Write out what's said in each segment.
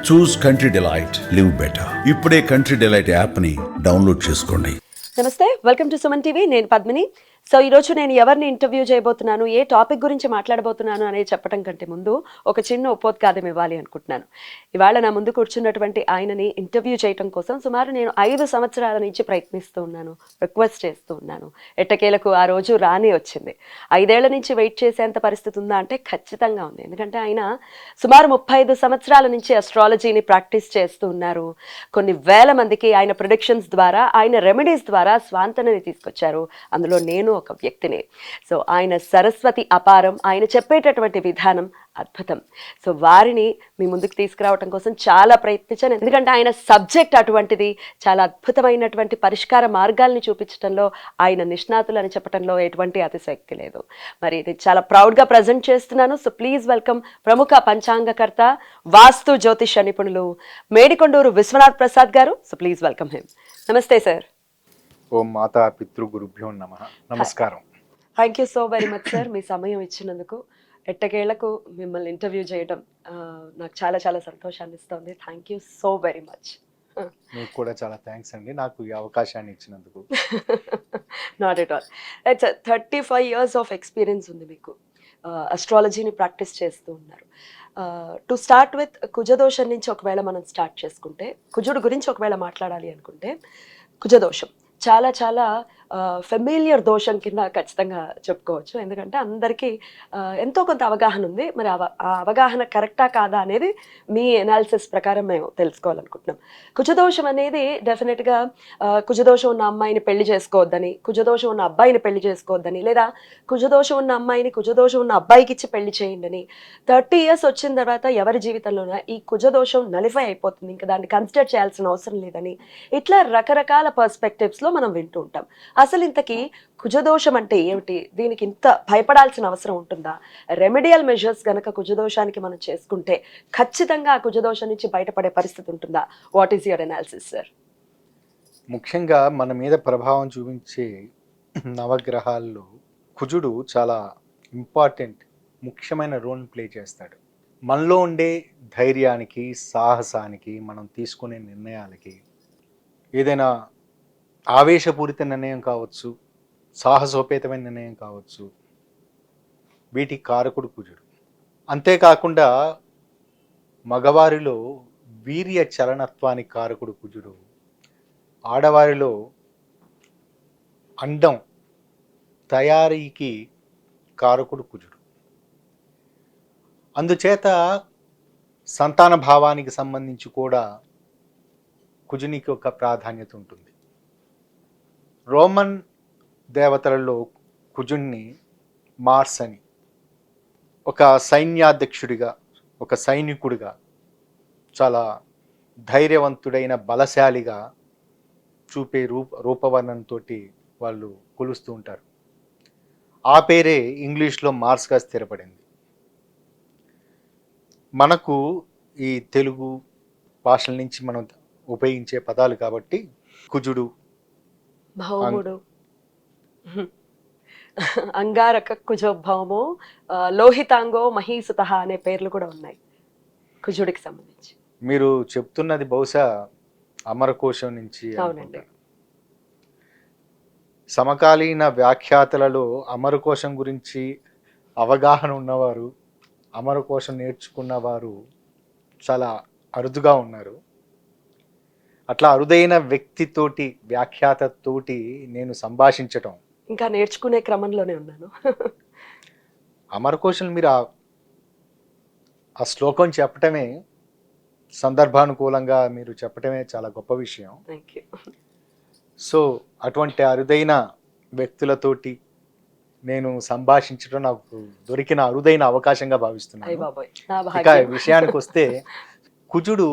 చూస్ country delight, live better. ఇప్పుడే country delight యాప్ని download చేసుకోండి. నమస్తే, వెల్కమ్ టు సుమన్ టీవీ. నేను పద్మిని. సో ఈరోజు నేను ఎవరిని ఇంటర్వ్యూ చేయబోతున్నాను, ఏ టాపిక్ గురించి మాట్లాడబోతున్నాను అనేది చెప్పడం కంటే ముందు ఒక చిన్న ఉపోద్ఘాతం ఇవ్వాలి అనుకుంటున్నాను. ఇవాళ నా ముందు కూర్చున్నటువంటి ఆయనని ఇంటర్వ్యూ చేయడం కోసం సుమారు నేను 5 సంవత్సరాల నుంచి ప్రయత్నిస్తూ ఉన్నాను, రిక్వెస్ట్ చేస్తూ ఉన్నాను. ఎట్టకేలకు ఆ రోజు రానే వచ్చింది. 5 ఏళ్ల నుంచి వెయిట్ చేసేంత పరిస్థితి ఉందా అంటే ఖచ్చితంగా ఉంది. ఎందుకంటే ఆయన సుమారు 35 సంవత్సరాల నుంచి అస్ట్రాలజీని ప్రాక్టీస్ చేస్తూ ఉన్నారు. కొన్ని వేల మందికి ఆయన ప్రిడిక్షన్స్ ద్వారా, ఆయన రెమెడీస్ ద్వారా స్వాంతనని తీసుకొచ్చారు. అందులో నేను ఒక వ్యక్తిని. సో ఆయన సరస్వతి అపారం, ఆయన చెప్పేటటువంటి విధానం అద్భుతం. సో వారిని మీ ముందుకు తీసుకురావడం కోసం చాలా ప్రయత్నించాను. ఎందుకంటే ఆయన సబ్జెక్ట్ అటువంటిది. చాలా అద్భుతమైనటువంటి పరిష్కార మార్గాల్ని చూపించడంలో ఆయన నిష్ణాతులు అని చెప్పడంలో ఎటువంటి అతిశక్తి లేదు. మరి ఇది చాలా ప్రౌడ్గా ప్రజెంట్ చేస్తున్నాను. సో ప్లీజ్ వెల్కమ్ ప్రముఖ పంచాంగకర్త, వాస్తు జ్యోతిష నిపుణులు Medikonduru Vishwanath Prasad garu. So please welcome him. నమస్తే సార్. ఓం మాతా పితృ గురుభ్యో నమః. నమస్కారం. Thank you so very much sir, మీ సమయం ఇచ్చినందుకు. ఎట్టకేళ్లకు మిమ్మల్ని ఇంటర్వ్యూ చేయడం నాకు చాలా చాలా సంతోషాన్ని ఇస్తుంది. Thank you so very much. మీకు కూడా చాలా థ్యాంక్స్ అండి, నాకు ఈ అవకాశాన్ని ఇచ్చినందుకు. Not at all. It's 35 years of experience ఉంది మీకు. అస్ట్రాలజీని ప్రాక్టీస్ చేస్తూ ఉన్నారు. టు స్టార్ట్ విత్ కుజదోషం నుంచి ఒకవేళ మనం స్టార్ట్ చేసుకుంటే, కుజుడు గురించి ఒకవేళ మాట్లాడాలి అనుకుంటే, కుజదోషం చాలా చాలా ఫెమిలియర్ దోషం కింద ఖచ్చితంగా చెప్పుకోవచ్చు. ఎందుకంటే అందరికీ ఎంతో కొంత అవగాహన ఉంది. మరి ఆ అవగాహన కరెక్టా కాదా అనేది మీ ఎనాలిసిస్ ప్రకారం మేము తెలుసుకోవాలనుకుంటున్నాం. కుజదోషం అనేది డెఫినెట్గా కుజదోషం ఉన్న అమ్మాయిని పెళ్లి చేసుకోవద్దని, కుజదోషం ఉన్న అబ్బాయిని పెళ్లి చేసుకోవద్దని, లేదా కుజదోషం ఉన్న అమ్మాయిని కుజదోషం ఉన్న అబ్బాయికి ఇచ్చి పెళ్లి చేయండి. 30 years వచ్చిన తర్వాత ఎవరి జీవితంలోనూ ఈ కుజదోషం నలిఫై అయిపోతుంది, ఇంకా దాన్ని కన్సిడర్ చేయాల్సిన అవసరం లేదని, ఇట్లా రకరకాల పర్స్పెక్టివ్స్లో మనం వింటూ ఉంటాం. అసలు ఇంతకీ కుజదోషం అంటే ఏమిటి? దీనికి ఇంత భయపడాల్సిన అవసరం ఉంటుందా? రెమెడియల్ మెజర్స్ గనక కుజదోషానికి మనం చేసుకుంటే ఖచ్చితంగా ఆ కుజదోషం నుంచి బయటపడే పరిస్థితి ఉంటుందా? What is your analysis sir? ముఖ్యంగా మన మీద ప్రభావం చూపించే నవగ్రహాల్లో కుజుడు చాలా ఇంపార్టెంట్, ముఖ్యమైన రోల్ ప్లే చేస్తాడు. మనలో ఉండే ధైర్యానికి, సాహసానికి, మనం తీసుకునే నిర్ణయాలకి, ఏదైనా ఆవేశపూరిత నిర్ణయం కావచ్చు, సాహసోపేతమైన నిర్ణయం కావచ్చు, వీటికి కారకుడు కుజుడు. అంతేకాకుండా మగవారిలో వీర్య చలనత్వానికి కారకుడు కుజుడు, ఆడవారిలో అండం తయారీకి కారకుడు కుజుడు. అందుచేత సంతాన భావానికి సంబంధించి కూడా కుజునికి ఒక ప్రాధాన్యత ఉంటుంది. రోమన్ దేవతలలో కుజుణ్ణి మార్స్ అని, ఒక సైన్యాధ్యక్షుడిగా, ఒక సైనికుడిగా, చాలా ధైర్యవంతుడైన బలశాలిగా చూపే రూపవర్ణంతో వాళ్ళు కొలుస్తూ ఉంటారు. ఆ పేరే ఇంగ్లీష్లో మార్స్గా స్థిరపడింది. మనకు ఈ తెలుగు భాషల నుంచి మనం ఉపయోగించే పదాలు కాబట్టి కుజుడు, భౌముడు, అంగారక కుజోభౌమో, లోహితాంగో, మహీసుత అనే పేర్లు కూడా ఉన్నాయి కుజుడికి సంబంధించి. మీరు చెప్తున్నది బహుశా అమరకోశం నుంచి. అవునండి. సమకాలీన వ్యాఖ్యాతలలో అమరకోశం గురించి అవగాహన ఉన్నవారు, అమరకోశం నేర్చుకున్నవారు చాలా అరుదుగా ఉన్నారు. అట్లా అరుదైన వ్యక్తితోటి, వ్యాఖ్యాతతోటి నేను సంభాషించటం, ఇంకా నేర్చుకునే క్రమంలోనే ఉన్నాను. అమరకోశం మీరు ఆ శ్లోకం చెప్పటమే, సందర్భానుకూలంగా మీరు చెప్పటమే చాలా గొప్ప విషయం. Thank you. సో అటువంటి అరుదైన వ్యక్తులతోటి నేను సంభాషించడం నాకు దొరికిన అరుదైన అవకాశంగా భావిస్తున్నాను. ఇక విషయానికి వస్తే, కుజుడు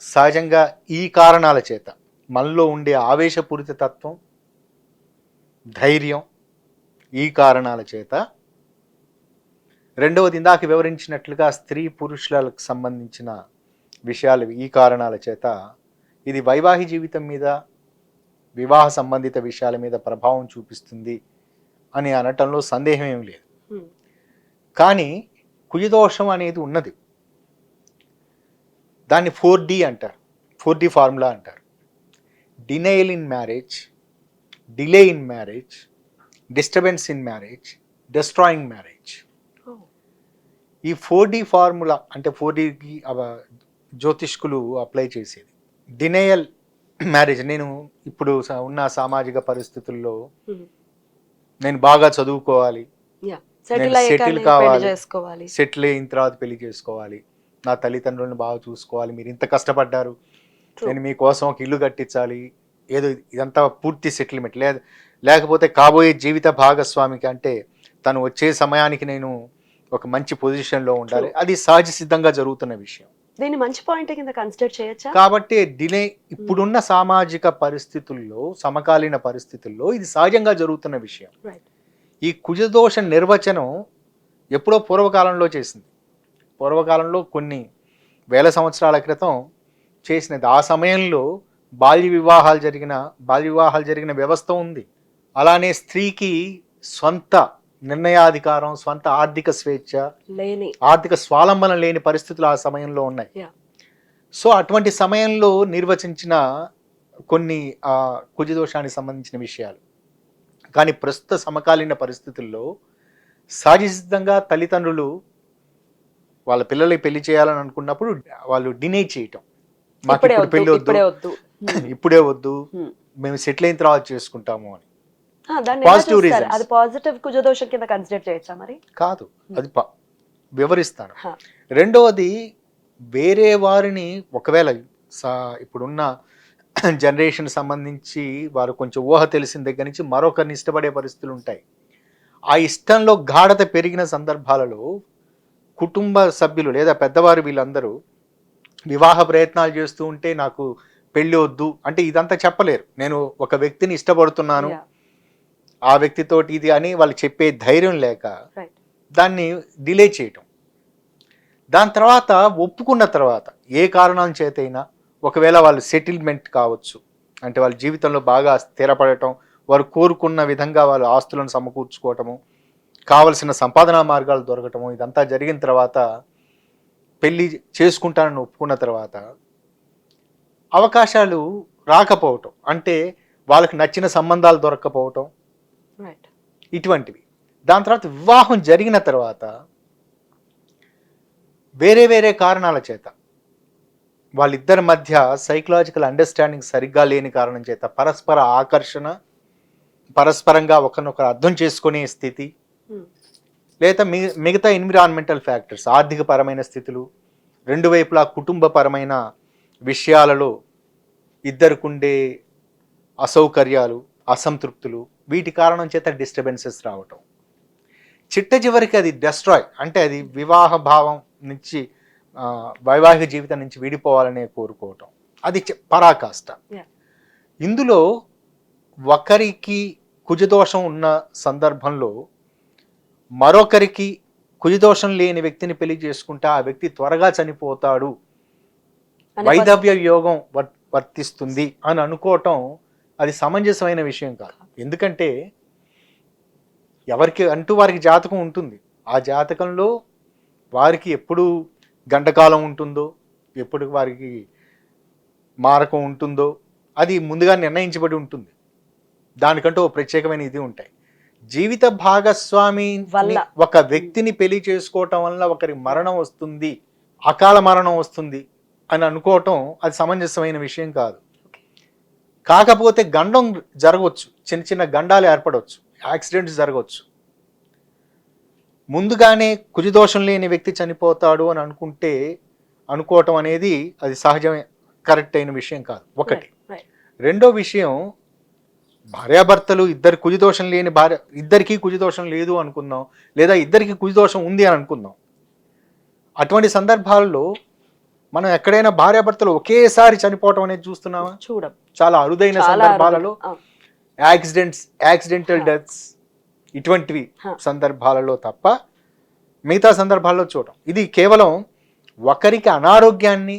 సహజంగా ఈ కారణాల చేత, మనలో ఉండే ఆవేశపూరిత తత్వం, ధైర్యం, ఈ కారణాల చేత. రెండవది ఇందాక వివరించినట్లుగా స్త్రీ పురుషులకు సంబంధించిన విషయాలు, ఈ కారణాల చేత ఇది వైవాహిక జీవితం మీద, వివాహ సంబంధిత విషయాల మీద ప్రభావం చూపిస్తుంది అని అనటంలో సందేహం ఏమి లేదు. కానీ కుజదోషం అనేది ఉన్నది. దాన్ని 4D అంటారు, 4D ఫార్ములా అంటారు. Denial in marriage, delay in marriage, disturbance in marriage, destroying marriage. ఈ 4D ఫార్ములా అంటే 4Dకి జ్యోతిష్కులు అప్లై చేసేది. డినయల్ మ్యారేజ్, నేను ఇప్పుడు ఉన్న సామాజిక పరిస్థితుల్లో నేను బాగా చదువుకోవాలి, సెటిల్ కావాలి, సెటిల్ అయిన తర్వాత పెళ్లి చేసుకోవాలి, నా తల్లిదండ్రులను బాగా చూసుకోవాలి, మీరు ఇంత కష్టపడ్డారు, నేను మీకోసం ఒక ఇల్లు కట్టించాలి, ఏదో ఇదంతా పూర్తి సెటిల్మెంట్. లేకపోతే కాబోయే జీవిత భాగస్వామికి అంటే తను వచ్చే సమయానికి నేను ఒక మంచి పొజిషన్లో ఉండాలి, అది సహజ సిద్ధంగా జరుగుతున్న విషయం. దీన్ని మంచి పాయింట్ కింద కన్సిడర్ చేయొచ్చా? కాబట్టి డిలే ఇప్పుడున్న సామాజిక పరిస్థితుల్లో, సమకాలీన పరిస్థితుల్లో ఇది సహజంగా జరుగుతున్న విషయం. ఈ కుజదోష నిర్వచనం ఎప్పుడో పూర్వకాలంలో చేసింది, పూర్వకాలంలో కొన్ని వేల సంవత్సరాల క్రితం చేసినది. ఆ సమయంలో బాల్య వివాహాలు జరిగిన వ్యవస్థ ఉంది. అలానే స్త్రీకి స్వంత నిర్ణయాధికారం, స్వంత ఆర్థిక స్వేచ్ఛ, ఆర్థిక స్వాలంబన లేని పరిస్థితులు ఆ సమయంలో ఉన్నాయి. సో అటువంటి సమయంలో నిర్వచించిన కొన్ని కుజదోషానికి సంబంధించిన విషయాలు. కానీ ప్రస్తుత సమకాలీన పరిస్థితుల్లో సహజసిద్ధంగా తల్లిదండ్రులు వాళ్ళ పిల్లలకి పెళ్లి చేయాలని అనుకున్నప్పుడు వాళ్ళు డినై చేయటం, మాకు ఇప్పుడు పెళ్లి వద్దు, ఇప్పుడే వద్దు, మేము సెటిల్ అయిన తర్వాత చేసుకుంటాము అని. పాజిటివ్ రీజన్, అది పాజిటివ్ కుజదోషం కింద కన్సిడర్ చేయొచ్చా? మరి కాదు, అది వివరిస్తాను. రెండవది, వేరే వారిని ఒకవేళ ఇప్పుడున్న జనరేషన్ సంబంధించి వారు కొంచెం ఊహ తెలిసిన దగ్గర నుంచి మరొకరిని ఇష్టపడే పరిస్థితులు ఉంటాయి. ఆ ఇష్టంలో గాఢత పెరిగిన సందర్భాలలో కుటుంబ సభ్యులు లేదా పెద్దవారు వీళ్ళందరూ వివాహ ప్రయత్నాలు చేస్తూ ఉంటే నాకు పెళ్ళి వద్దు అంటే ఇదంతా చెప్పలేరు. నేను ఒక వ్యక్తిని ఇష్టపడుతున్నాను, ఆ వ్యక్తితోటి ఇది అని వాళ్ళు చెప్పే ధైర్యం లేక దాన్ని డిలే చేయటం. దాని తర్వాత ఒప్పుకున్న తర్వాత ఏ కారణం చేతైనా, ఒకవేళ వాళ్ళు సెటిల్మెంట్ కావచ్చు, అంటే వాళ్ళ జీవితంలో బాగా స్థిరపడటం, వారు కోరుకున్న విధంగా వాళ్ళు ఆస్తులను సమకూర్చుకోవటము, కావలసిన సంపాదనా మార్గాలు దొరకటము, ఇదంతా జరిగిన తర్వాత పెళ్ళి చేసుకుంటానని ఒప్పుకున్న తర్వాత అవకాశాలు రాకపోవటం, అంటే వాళ్ళకి నచ్చిన సంబంధాలు దొరక్కపోవటం, ఇటువంటివి. దాని తర్వాత వివాహం జరిగిన తర్వాత వేరే వేరే కారణాల చేత వాళ్ళిద్దరి మధ్య సైకలాజికల్ అండర్స్టాండింగ్ సరిగ్గా లేని కారణం చేత పరస్పర ఆకర్షణ, పరస్పరంగా ఒకరినొకరు అర్థం చేసుకునే స్థితి, లేదా మిగతా ఎన్విరాన్మెంటల్ ఫ్యాక్టర్స్, ఆర్థిక పరమైన స్థితులు, రెండు వైపులా కుటుంబపరమైన విషయాలలో ఇద్దరికుండే అసౌకర్యాలు, అసంతృప్తులు, వీటి కారణం చేత డిస్టర్బెన్సెస్ రావటం, చిట్ట చివరికి అది డెస్ట్రాయ్, అంటే అది వివాహ భావం నుంచి, వైవాహిక జీవితం నుంచి విడిపోవాలనే కోరుకోవటం, అది పరాకాష్ట. ఇందులో ఒకరికి కుజదోషం ఉన్న సందర్భంలో మరొకరికి కుజదోషం లేని వ్యక్తిని పెళ్లి చేసుకుంటే ఆ వ్యక్తి త్వరగా చనిపోతాడు, వైధవ్య యోగం వర్తిస్తుంది అని అనుకోవటం అది సమంజసమైన విషయం కాదు. ఎందుకంటే ఎవరికి అంటూ వారికి జాతకం ఉంటుంది, ఆ జాతకంలో వారికి ఎప్పుడు గంటకాలం ఉంటుందో, ఎప్పుడు వారికి మారకం ఉంటుందో అది ముందుగా నిర్ణయించబడి ఉంటుంది. దానికంటూ ఒక ప్రత్యేకమైన ఇది ఉంటాయి. జీవిత భాగస్వామి ఒక వ్యక్తిని పెళ్లి చేసుకోవటం వల్ల ఒకరి మరణం వస్తుంది, అకాల మరణం వస్తుంది అని అనుకోవటం అది సమంజసమైన విషయం కాదు. కాకపోతే గండం జరగవచ్చు, చిన్న చిన్న గండాలు ఏర్పడవచ్చు, యాక్సిడెంట్స్ జరగవచ్చు. ముందుగానే కుజదోషం లేని వ్యక్తి చనిపోతాడు అని అనుకోవటం అనేది అది సహజమే, కరెక్ట్ అయిన విషయం కాదు, ఒకటి. రెండో విషయం, భార్యాభర్తలు ఇద్దరు కుజదోషం లేని ఇద్దరికీ కుజదోషం లేదు అనుకుందాం, లేదా ఇద్దరికి కుజదోషం ఉంది అని అనుకుందాం. అటువంటి సందర్భాల్లో మనం ఎక్కడైనా భార్యాభర్తలు ఒకేసారి చనిపోవటం అనేది చూస్తున్నామా? చాలా అరుదైన సందర్భాలలో యాక్సిడెంటల్ డెత్స్, ఇటువంటివి సందర్భాలలో తప్ప మిగతా సందర్భాల్లో చూడటం. ఇది కేవలం ఒకరికి అనారోగ్యాన్ని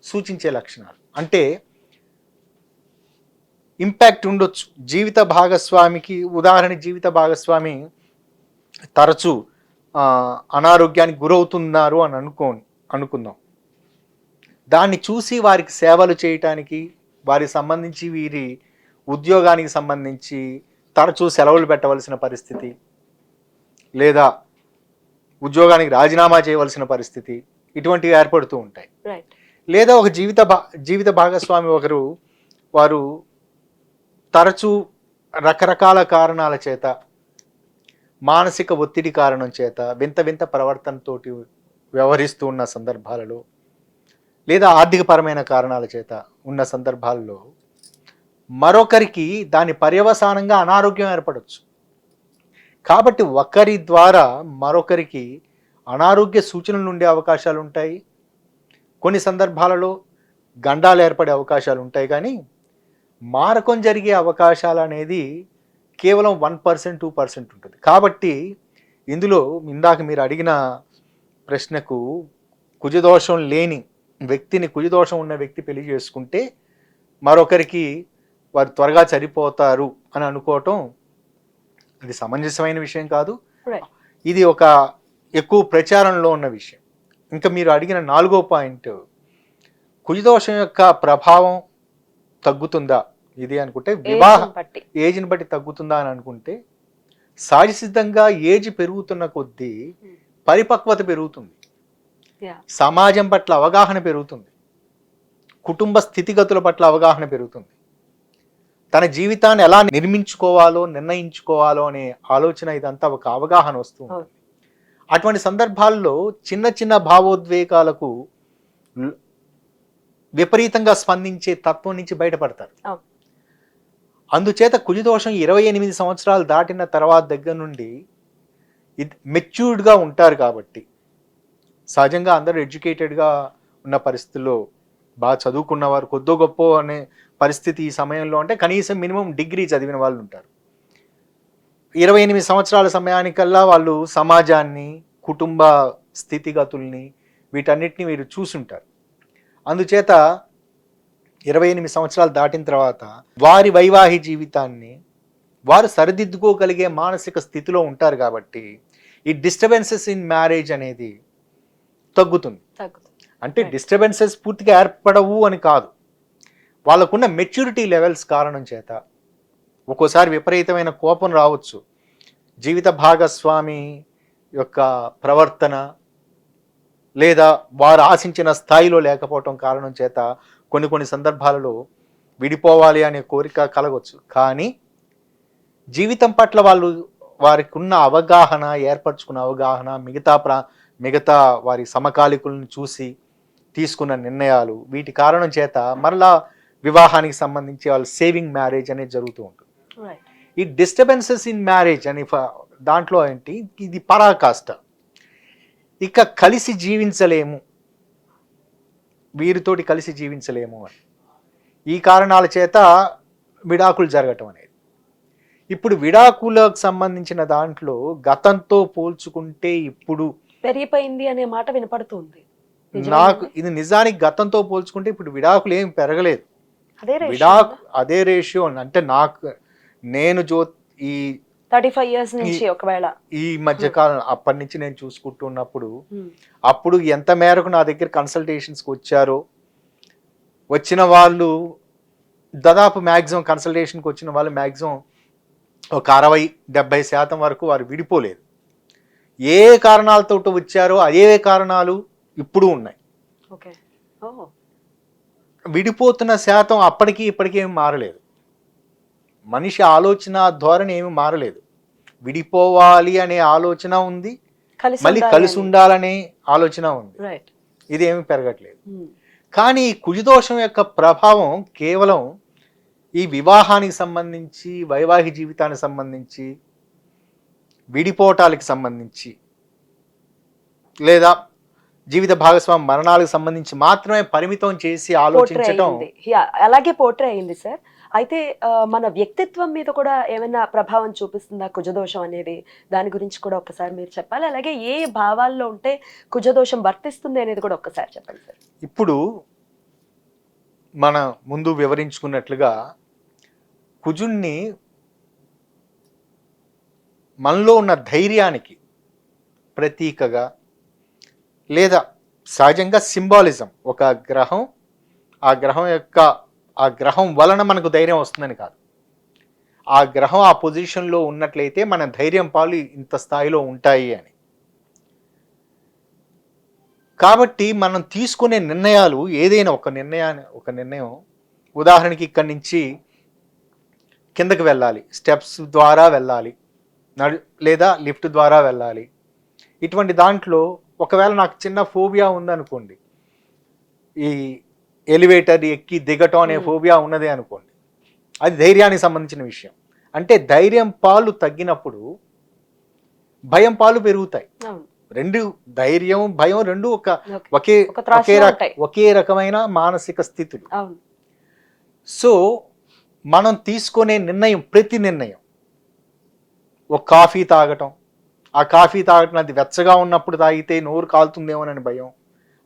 సూచించే లక్షణాలు, అంటే ఇంపాక్ట్ ఉండొచ్చు. జీవిత భాగస్వామికి ఉదాహరణ, జీవిత భాగస్వామి తరచూ అనారోగ్యానికి గురవుతున్నారు అని అనుకుందాం. దాన్ని చూసి వారికి సేవలు చేయటానికి, వారికి సంబంధించి వీరి ఉద్యోగానికి సంబంధించి తరచూ సెలవులు పెట్టవలసిన పరిస్థితి, లేదా ఉద్యోగానికి రాజీనామా చేయవలసిన పరిస్థితి, ఇటువంటివి ఏర్పడుతూ ఉంటాయి. రైట్. లేదా ఒక జీవిత భాగస్వామి వారు తరచూ రకరకాల కారణాల చేత, మానసిక ఒత్తిడి కారణం చేత వింత వింత ప్రవర్తనతోటి వ్యవహరిస్తూ ఉన్న సందర్భాలలో, లేదా ఆర్థికపరమైన కారణాల చేత ఉన్న సందర్భాల్లో మరొకరికి దాని పర్యవసానంగా అనారోగ్యం ఏర్పడవచ్చు. కాబట్టి ఒకరి ద్వారా మరొకరికి అనారోగ్య సూచనలు ఉండే అవకాశాలు ఉంటాయి. కొన్ని సందర్భాలలో గండాలు ఏర్పడే అవకాశాలు ఉంటాయి. కానీ మారకం జరిగే అవకాశాలు అనేది కేవలం 1%, 2% ఉంటుంది. కాబట్టి ఇందులో ఇందాక మీరు అడిగిన ప్రశ్నకు, కుజదోషం లేని వ్యక్తిని, కుజదోషం ఉన్న వ్యక్తి పెళ్లి చేసుకుంటే మరొకరికి వారు త్వరగా చనిపోతారు అని అనుకోవటం అది సమంజసమైన విషయం కాదు. ఇది ఒక ఎక్కువ ప్రచారంలో ఉన్న విషయం. ఇంకా మీరు అడిగిన 4వ పాయింట్, కుజదోషం యొక్క ప్రభావం తగ్గుతుందా ఇది అనుకుంటే, ఏజ్ని బట్టి తగ్గుతుందా అని అనుకుంటే, సహజసిద్ధంగా ఏజ్ పెరుగుతున్న కొద్దీ పరిపక్వత పెరుగుతుంది, సమాజం పట్ల అవగాహన పెరుగుతుంది, కుటుంబ స్థితిగతుల పట్ల అవగాహన పెరుగుతుంది, తన జీవితాన్ని ఎలా నిర్మించుకోవాలో, నిర్ణయించుకోవాలో అనే ఆలోచన, ఇదంతా ఒక అవగాహన వస్తుంది. అటువంటి సందర్భాల్లో చిన్న చిన్న భావోద్వేగాలకు విపరీతంగా స్పందించే తత్వం నుంచి బయటపడతారు. అందుచేత కుజదోషం 28 సంవత్సరాలు దాటిన తర్వాత దగ్గర నుండి మెచ్యూర్డ్గా ఉంటారు. కాబట్టి సహజంగా అందరూ ఎడ్యుకేటెడ్గా ఉన్న పరిస్థితుల్లో, బాగా చదువుకున్నవారు, కొద్దో గొప్ప అనే పరిస్థితి ఈ సమయంలో అంటే కనీసం మినిమం డిగ్రీ చదివిన వాళ్ళు ఉంటారు. 28 సంవత్సరాల సమయానికల్లా వాళ్ళు సమాజాన్ని, కుటుంబ స్థితిగతుల్ని, వీటన్నిటిని మీరు చూసుంటారు. అందుచేత 28 సంవత్సరాలు దాటిన తర్వాత వారి వైవాహిక జీవితాన్ని వారు సరిదిద్దుకోగలిగే మానసిక స్థితిలో ఉంటారు. కాబట్టి ఈ డిస్టర్బెన్సెస్ ఇన్ మ్యారేజ్ అనేది తగ్గుతుంది. అంటే డిస్టర్బెన్సెస్ పూర్తిగా ఏర్పడవు అని కాదు, వాళ్ళకున్న మెచ్యూరిటీ లెవెల్స్ కారణం చేత ఒక్కోసారి విపరీతమైన కోపం రావచ్చు. జీవిత భాగస్వామి యొక్క ప్రవర్తన లేదా వారు ఆశించిన స్థాయిలో లేకపోవటం కారణం చేత కొన్ని సందర్భాలలో విడిపోవాలి అనే కోరిక కలగవచ్చు. కానీ జీవితం పట్ల వారికి ఉన్న అవగాహన, ఏర్పరచుకున్న అవగాహన, మిగతా వారి సమకాలికులను చూసి తీసుకున్న నిర్ణయాలు, వీటి కారణం చేత మరలా వివాహానికి సంబంధించి వాళ్ళు సేవింగ్ మ్యారేజ్ అనేది జరుగుతూ ఉంటుంది. ఈ డిస్టర్బెన్సెస్ ఇన్ మ్యారేజ్ అని దాంట్లో ఏంటి, ఇది పరాకాష్ట. ఇక కలిసి జీవించలేము, వీరితోటి కలిసి జీవించలేము అని ఈ కారణాల చేత విడాకులు జరగటం అనేది. ఇప్పుడు విడాకులకు సంబంధించిన దాంట్లో గతంతో పోల్చుకుంటే ఇప్పుడు పెరిగిపోయింది అనే మాట వినపడుతుంది. నాకు ఇది నిజానికి గతంతో పోల్చుకుంటే ఇప్పుడు విడాకులు ఏం పెరగలేదు. అదే రేషియో అంటే నేను ఈ 35 years నుంచి ఒకవేళ ఈ మధ్య కాలం అప్పటి నుంచి నేను చూసుకుంటున్నప్పుడు అప్పుడు ఎంత మేరకు నా దగ్గర కన్సల్టేషన్స్కి వచ్చారో, వచ్చిన వాళ్ళు దాదాపు మ్యాక్సిమం కన్సల్టేషన్కి వచ్చిన వాళ్ళు మ్యాక్సిమం ఒక 60-70% వరకు వారు విడిపోలేదు. ఏ కారణాలతో వచ్చారో అదే కారణాలు ఇప్పుడు ఉన్నాయి. విడిపోతున్న శాతం అప్పటికి ఇప్పటికీ ఏమి మారలేదు. మనిషి ఆలోచన ధోరణి ఏమి మారలేదు. విడిపోవాలి అనే ఆలోచన ఉంది, మళ్ళీ కలిసి ఉండాలనే ఆలోచన ఉంది. ఇది ఏమి పెరగట్లేదు. కానీ కుజదోషం యొక్క ప్రభావం కేవలం ఈ వివాహానికి సంబంధించి, వైవాహిక జీవితానికి సంబంధించి, విడిపోవటానికి సంబంధించి, లేదా జీవిత భాగస్వామి మరణాలకు సంబంధించి మాత్రమే పరిమితం చేసి ఆలోచించడం. అలాగే పోట్రే అయింది సార్. అయితే మన వ్యక్తిత్వం మీద కూడా ఏమైనా ప్రభావం చూపిస్తుందా కుజదోషం అనేది? దాని గురించి కూడా ఒక్కసారి మీరు చెప్పాలి. అలాగే ఏ భావాల్లో ఉంటే కుజదోషం వర్తిస్తుంది అనేది కూడా ఒక్కసారి చెప్పండి సార్. ఇప్పుడు మన ముందు వివరించుకున్నట్లుగా కుజుణ్ణి మనలో ఉన్న ధైర్యానికి ప్రతీకగా, లేదా సహజంగా సింబాలిజం. ఒక గ్రహం, ఆ గ్రహం వలన మనకు ధైర్యం వస్తుందని కాదు. ఆ గ్రహం ఆ పొజిషన్లో ఉన్నట్లయితే మన ధైర్యం పాలు ఇంత స్థాయిలో ఉంటాయి అని. కాబట్టి మనం తీసుకునే నిర్ణయాలు ఏదైనా ఒక నిర్ణయం, ఉదాహరణకి ఇక్కడి నుంచి కిందకి వెళ్ళాలి, స్టెప్స్ ద్వారా వెళ్ళాలి, లేదా లిఫ్ట్ ద్వారా వెళ్ళాలి. ఇటువంటి దాంట్లో ఒకవేళ నాకు చిన్న ఫోబియా ఉందనుకోండి, ఈ ఎలివేటర్ ఎక్కి దిగటం అనే ఫోబియా ఉన్నదే అనుకోండి, అది ధైర్యానికి సంబంధించిన విషయం. అంటే ధైర్యం పాలు తగ్గినప్పుడు భయం పాలు పెరుగుతాయి. రెండు, ధైర్యం భయం రెండు ఒకే రకమైన మానసిక స్థితులు. సో మనం తీసుకునే నిర్ణయం, ప్రతి నిర్ణయం, ఒక కాఫీ తాగటం, ఆ కాఫీ తాగటం అది వెచ్చగా ఉన్నప్పుడు తాగితే నోరు కాలుతుందేమోనని భయం.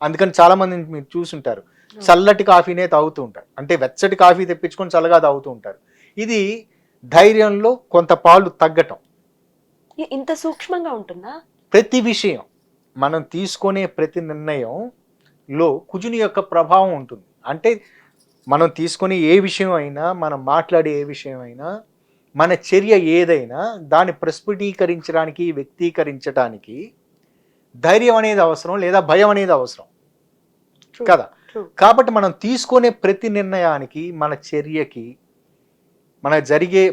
అందుకని చాలా మంది మీరు చూసుంటారు, చల్లటి కాఫీనే తాగుతూ ఉంటారు. అంటే వెచ్చటి కాఫీ తెప్పించుకొని చల్లగా తాగుతూ ఉంటారు. ఇది ధైర్యంలో కొంత పాలు తగ్గటం. ఇంత సూక్ష్మంగా ఉంటుందా? ప్రతి విషయం, మనం తీసుకునే ప్రతి నిర్ణయంలో కుజుని యొక్క ప్రభావం ఉంటుంది. అంటే మనం తీసుకునే ఏ విషయం అయినా, మనం మాట్లాడే ఏ విషయం అయినా, మన చర్య ఏదైనా దాన్ని ప్రస్ఫుటీకరించడానికి, వ్యక్తీకరించడానికి ధైర్యం అనేది అవసరం, లేదా భయం అనేది అవసరం కదా. కాబట్టి మనం తీసుకునే ప్రతి నిర్ణయానికి, మన చర్యకి,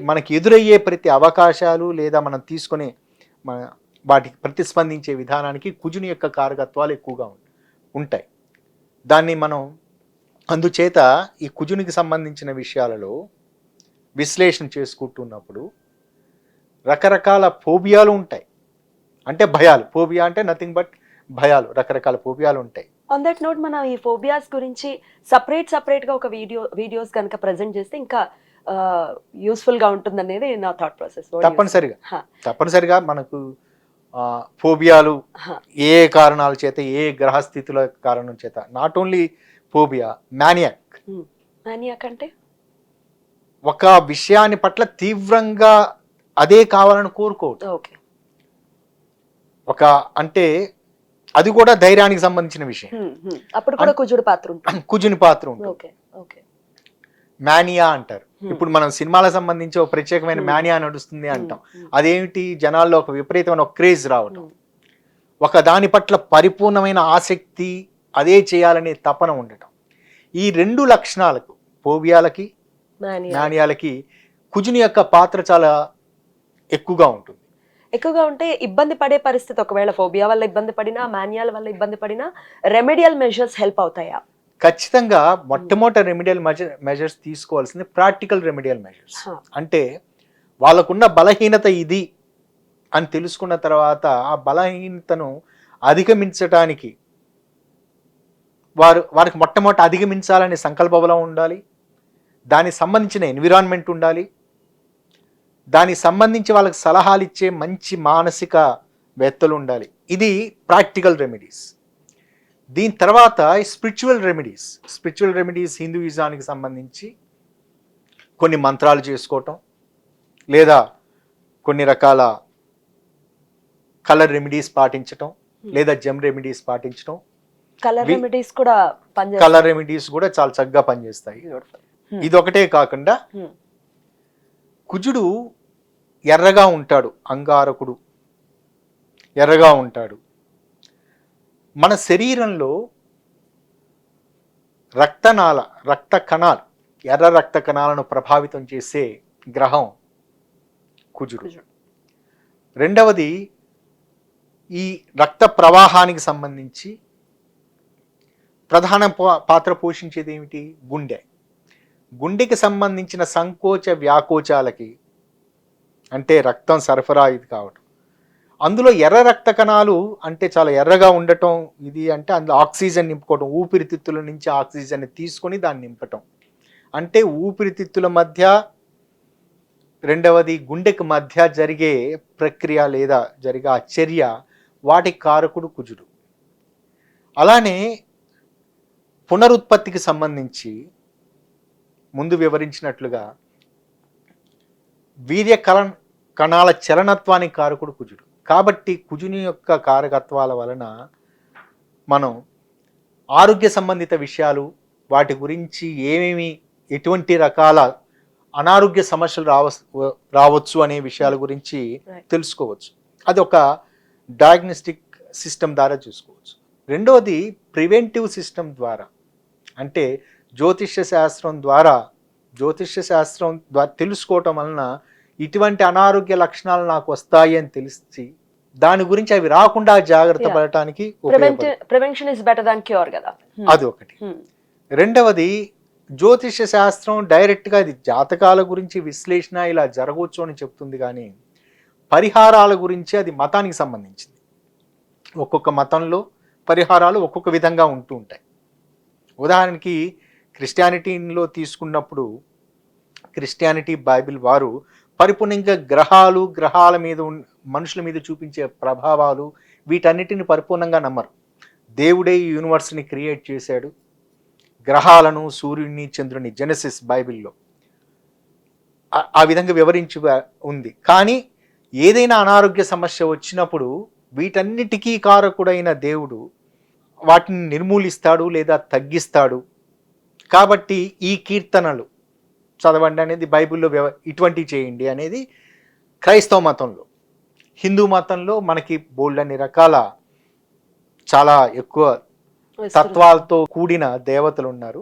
మనకి ఎదురయ్యే ప్రతి అవకాశాలు, లేదా మనం తీసుకునే వాటికి ప్రతిస్పందించే విధానానికి కుజుని యొక్క కారకత్వాలు ఎక్కువగా ఉంటాయి. దాన్ని మనం అందుచేత ఈ కుజునికి సంబంధించిన విషయాలలో విశ్లేషణ చేసుకుంటున్నప్పుడు రకరకాల ఫోబియాలు ఉంటాయి. అంటే భయాలు, ఫోబియా అంటే నథింగ్ బట్ భయాలు, రకరకాల ఫోబియాలు ఉంటాయి. ఆన్ దట్ నోట్, మనం ఈ ఫోబియాస్ గురించి సపరేట్గా ఒక వీడియోస్ కనుక ప్రజెంట్ చేస్తే ఇంకా యూస్ఫుల్ గా ఉంటుంది అనేది నా థాట్ ప్రాసెస్. తప్పనిసరిగా మనకు ఫోబియాలు ఏ కారణాల చేత, ఏ గ్రహస్థితుల కారణం చేత, నాట్ ఓన్లీ ఫోబియా, మానియాక్ అంటే ఒక విషయాన్ని పట్ల తీవ్రంగా అదే కావాలని కోరుకోవటం. అంటే అది కూడా ధైర్యానికి సంబంధించిన విషయం. అప్పుడు కూడా కుజుని పాత్ర ఉంటుంది. మానియా అంటారు. ఇప్పుడు మనం సినిమాలకు సంబంధించి ఒక ప్రత్యేకమైన మానియా నడుస్తుంది అంటాం. అదేమిటి, జనాల్లో ఒక విపరీతమైన ఒక క్రేజ్ రావటం, ఒక దాని పట్ల పరిపూర్ణమైన ఆసక్తి, అదే చేయాలనే తపన ఉండటం. ఈ రెండు లక్షణాలకు, ఫోబియాలకి, మానియాలకి కుజుని యొక్క పాత్ర చాలా ఎక్కువగా ఉంటే ఇబ్బంది పడే పరిస్థితి, ఒకవేళ ఫోబియా వల్ల ఇబ్బంది పడినా, మానియాల వల్ల ఇబ్బంది పడినా రెమెడియల్ మెజర్స్ హెల్ప్ అవుతాయా? ఖచ్చితంగా మొట్టమొదటి రెమెడియల్ మెజర్స్ తీసుకోవాల్సింది ప్రాక్టికల్ రెమెడియల్ మెజర్స్. అంటే వాళ్ళకున్న బలహీనత ఇది అని తెలుసుకున్న తర్వాత ఆ బలహీనతను అధిగమించడానికి వారికి మొట్టమొదటి అధిగమించాలనే సంకల్ప బలం ఉండాలి, దానికి సంబంధించిన ఎన్విరాన్మెంట్ ఉండాలి, దానికి సంబంధించి వాళ్ళకి సలహాలు ఇచ్చే మంచి మానసిక వేత్తలు ఉండాలి. ఇది ప్రాక్టికల్ రెమెడీస్. దీని తర్వాత స్పిరిచువల్ రెమెడీస్ హిందూయిజానికి సంబంధించి కొన్ని మంత్రాలు చేసుకోవటం, లేదా కొన్ని రకాల కలర్ రెమెడీస్ పాటించటం, లేదా జెమ్ రెమెడీస్ పాటించటం. కలర్ రెమెడీస్ కూడా చాలా చక్కగా పనిచేస్తాయి. ఇది ఒకటే కాకుండా కుజుడు ఎర్రగా ఉంటాడు, అంగారకుడు ఎర్రగా ఉంటాడు. మన శరీరంలో రక్త కణాలు, ఎర్ర రక్త కణాలను ప్రభావితం చేసే గ్రహం కుజుడు. రెండవది, ఈ రక్త ప్రవాహానికి సంబంధించి ప్రధాన పాత్ర పోషించేది ఏమిటి? గుండెకి సంబంధించిన సంకోచ వ్యాకోచాలకి, అంటే రక్తం సరఫరా ఇది కావటం, అందులో ఎర్ర రక్త కణాలు అంటే చాలా ఎర్రగా ఉండటం, ఇది అంటే అందులో ఆక్సిజన్ నింపుకోవటం, ఊపిరితిత్తుల నుంచి ఆక్సిజన్ తీసుకొని దాన్ని నింపటం. అంటే ఊపిరితిత్తుల మధ్య, రెండవది గుండెకి మధ్య జరిగే ప్రక్రియ లేదా జరిగే ఆ చర్య, వాటి కారకుడు కుజుడు. అలానే పునరుత్పత్తికి సంబంధించి ముందు వివరించినట్లుగా వీర్య కణాల చలనత్వానికి కారకుడు కుజుడు. కాబట్టి కుజుని యొక్క కారకత్వాల వలన మనం ఆరోగ్య సంబంధిత విషయాలు, వాటి గురించి ఏమేమి ఎటువంటి రకాల అనారోగ్య సమస్యలు రావచ్చు అనే విషయాల గురించి తెలుసుకోవచ్చు. అది ఒక డయాగ్నోస్టిక్ సిస్టమ్ ద్వారా చూసుకోవచ్చు. రెండవది ప్రివెంటివ్ సిస్టమ్ ద్వారా, అంటే జ్యోతిష్య శాస్త్రం ద్వారా తెలుసుకోవటం వలన ఇటువంటి అనారోగ్య లక్షణాలు నాకు వస్తాయి అని తెలిసి దాని గురించి అవి రాకుండా జాగ్రత్త పడటానికి prevention is better than cure కదా. అది ఒకటి. రెండవది జ్యోతిష్య శాస్త్రం డైరెక్ట్గా ఇది జాతకాల గురించి విశ్లేషణ ఇలా జరగవచ్చు అని చెప్తుంది, కానీ పరిహారాల గురించి అది మతానికి సంబంధించింది. ఒక్కొక్క మతంలో పరిహారాలు ఒక్కొక్క విధంగా ఉంటూ ఉంటాయి. ఉదాహరణకి క్రిస్టియానిటీలో తీసుకున్నప్పుడు క్రిస్టియానిటీ బైబిల్ వారు పరిపూర్ణంగా గ్రహాల మీద మనుషుల మీద చూపించే ప్రభావాలు వీటన్నిటిని పరిపూర్ణంగా నమ్మరు. దేవుడే ఈ యూనివర్స్ని క్రియేట్ చేశాడు, గ్రహాలను, సూర్యుడిని, చంద్రుని, జెనసిస్ బైబిల్లో ఆ విధంగా వివరించి ఉంది. కానీ ఏదైనా అనారోగ్య సమస్య వచ్చినప్పుడు వీటన్నిటికీ కారకుడైన దేవుడు వాటిని నిర్మూలిస్తాడు లేదా తగ్గిస్తాడు. కాబట్టి ఈ కీర్తనలు చదవండి అనేది బైబిల్లో, ఇటువంటివి చేయండి అనేది క్రైస్తవ మతంలో. హిందూ మతంలో మనకి బోల్డన్ని రకాల చాలా ఎక్కువ తత్వాలతో కూడిన దేవతలు ఉన్నారు,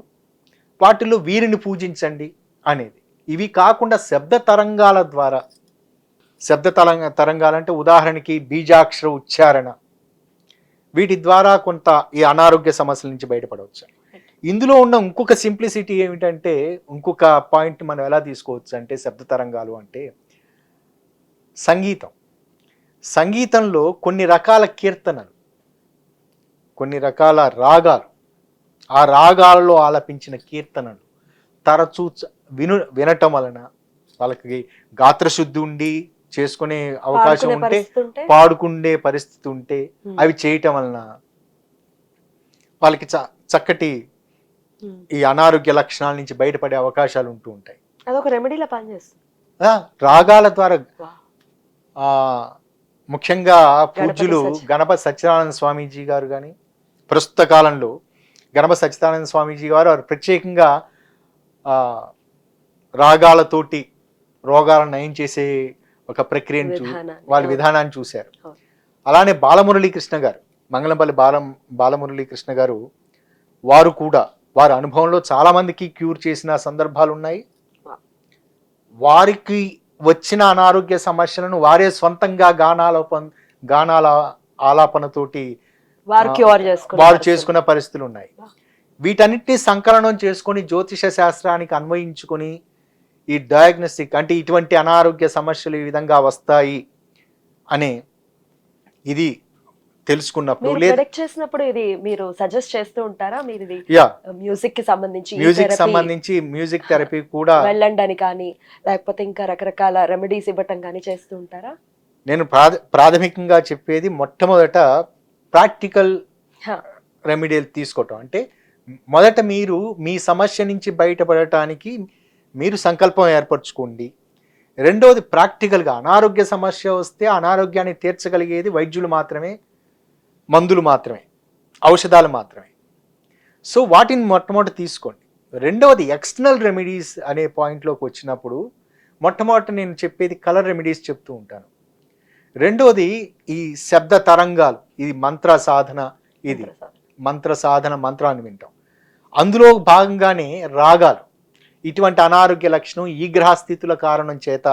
వాటిలో వీరిని పూజించండి అనేది. ఇవి కాకుండా శబ్ద తరంగాల ద్వారా, తరంగాలంటే ఉదాహరణకి బీజాక్షర ఉచ్చారణ, వీటి ద్వారా కొంత ఈ అనారోగ్య సమస్యల నుంచి బయటపడవచ్చు. ఇందులో ఉన్న ఇంకొక సింప్లిసిటీ ఏమిటంటే, ఇంకొక పాయింట్ మనం ఎలా తీసుకోవచ్చు అంటే, శబ్ద తరంగాలు అంటే సంగీతంలో కొన్ని రకాల కీర్తనలు, కొన్ని రకాల రాగాలు, ఆ రాగాలలో ఆలపించిన కీర్తనలు తరచూ వినటం వలన వాళ్ళకి గాత్రశుద్ధి ఉండి చేసుకునే అవకాశం ఉంటే, పాడుకునే పరిస్థితి ఉంటే అవి చేయటం వలన వాళ్ళకి చక్కటి ఈ అనారోగ్య లక్షణాల నుంచి బయటపడే అవకాశాలు ఉంటూ ఉంటాయి. అదొక రెమెడీలా పనిచేస్తుంది. రాగాల ద్వారా ముఖ్యంగా పూజ్యులు గణపతి సత్యనారాయణ స్వామీజీ గారు కానీ, ప్రస్తుత కాలంలో గణపతి సత్యనారాయణ స్వామీజీ గారు ప్రత్యేకంగా రాగాలతోటి రోగాలను నయం చేసే ఒక ప్రక్రియను వాళ్ళ విధానాన్ని చూశారు. అలానే బాలమురళీకృష్ణ గారు, మంగళంపల్లి బాలమురళీకృష్ణ గారు, వారు కూడా వారి అనుభవంలో చాలా మందికి క్యూర్ చేసిన సందర్భాలు ఉన్నాయి. వారికి వచ్చిన అనారోగ్య సమస్యలను వారే సొంతంగా గానాల ఆలాపనతోటి వారు చేసుకున్న పరిస్థితులు ఉన్నాయి. వీటన్నిటిని సంకలనం చేసుకొని జ్యోతిష శాస్త్రానికి అన్వయించుకొని ఈ డయాగ్నోస్టిక్, అంటే ఇటువంటి అనారోగ్య సమస్యలు ఈ విధంగా వస్తాయి అనే ఇది తెలుసుకున్నప్పుడు, చేసినప్పుడు ఇది మీరు సజెస్ట్ చేస్తూ ఉంటారా? మీరు ఇది మ్యూజిక్ కి సంబంధించి మ్యూజిక్ థెరపీ కూడా వెళ్ళండి అని కానీ, లేకపోతే ఇంకా రకరకాల రెమెడీస్ ఇవ్వటం కానీ చేస్తూ ఉంటారా? నేను ప్రాథమికంగా చెప్పేది మొట్టమొదట ప్రాక్టికల్ రెమెడీలు తీసుకోవటం. అంటే మొదట మీరు మీ సమస్య నుంచి బయటపడటానికి మీరు సంకల్పం ఏర్పరచుకోండి. రెండవది ప్రాక్టికల్గా అనారోగ్య సమస్య వస్తే అనారోగ్యాన్ని తీర్చగలిగేది వైద్యులు మాత్రమే, మందులు మాత్రమే, ఔషధాలు మాత్రమే. సో వాటిని మొట్టమొదటి తీసుకోండి. రెండవది ఎక్స్టర్నల్ రెమెడీస్ అనే పాయింట్లోకి వచ్చినప్పుడు మొట్టమొదటి నేను చెప్పేది కలర్ రెమెడీస్ చెప్తూ ఉంటాను. రెండవది ఈ శబ్ద తరంగాలు, ఇది మంత్ర సాధన, ఇది మంత్ర సాధన, మంత్రాన్ని వింటాం. అందులో భాగంగానే రాగాలు, ఇటువంటి అనారోగ్య లక్షణం ఈ గ్రహస్థితుల కారణం చేత